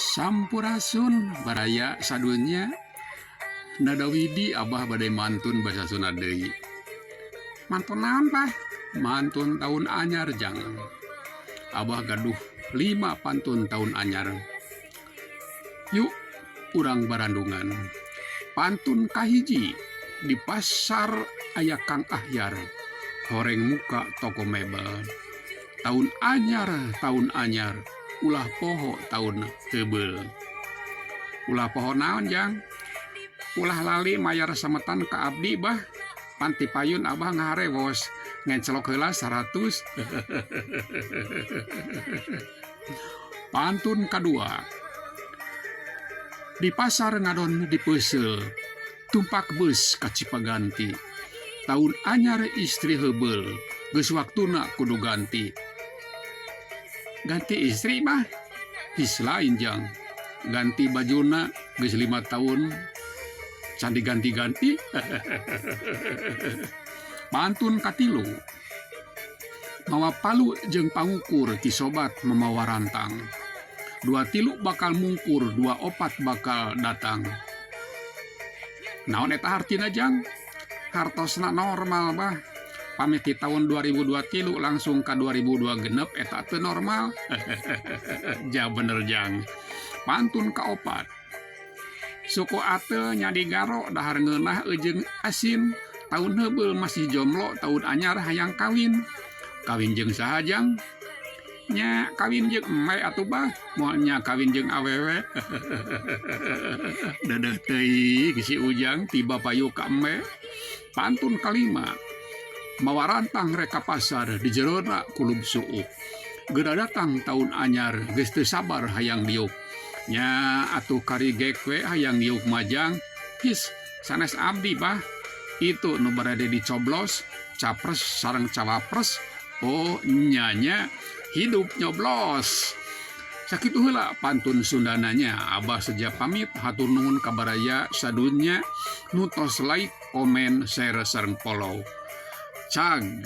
Sampurasun baraya sadunya nadawidi Abah badai mantun basa Sunda deui. Mantun naon Pak? Mantun tahun anyar jangan. Abah gaduh 5 pantun tahun anyar. Yuk urang barandungan. Pantun kahiji di pasar aya Kang Ahyar. Horeng muka toko mebel. Tahun anyar. Ulah poho tahun tebel. Ulah poho naon jang? Ulah lali mayar sametan ka abdi bah. Panti payun Abah ngaharewos ngencelok heula 100. Pantun kadua. Di pasar ngadon dipeusel. Tumpak beus ka Cipaganti. Tahun anyar istri heubel. Geus waktuna kudu ganti. Ganti istri mah his lain jang. Ganti bajuna geus 5 tahun can diganti-ganti. Pantun katilu. Mawa palu jeung pangukur ti sobat mamawa rantang. 2 tilu bakal mungkur, 2 opat bakal datang. Naon eta hartina jang? Hartosna normal bah. Pamit di tahun 2023 langsung ke 2002 genep eta teu normal. Ja bener jang. Pantun kaopat. Suku ate nyadi garo dahar ngeunah eujeng asin. Tahun heubel masih jomblo, tahun anyar hayang kawin. Kawin jeung saha jang? Nya kawin jeung emai atuh bah. Moal nya kawin jeung awewe. Dedeh teuing si Ujang tiba payu ka embe. Pantun kalima. Mawa rantang reka pasar di jerona kulub suuk. Geda datang tahun anyar geus teu sabar hayang diuk. Nya atuh kari gekwe hayang diuk majang. His sanes abdi bah. Itu nu barade dicoblos capres sareng cawapres. Oh nyanya hidup nyoblos. Sakitu heula pantun Sundananya. Abah Seja pamit hatur nuhun ka baraya sadunya. Nu tos like, komen, share sareng follow. Cag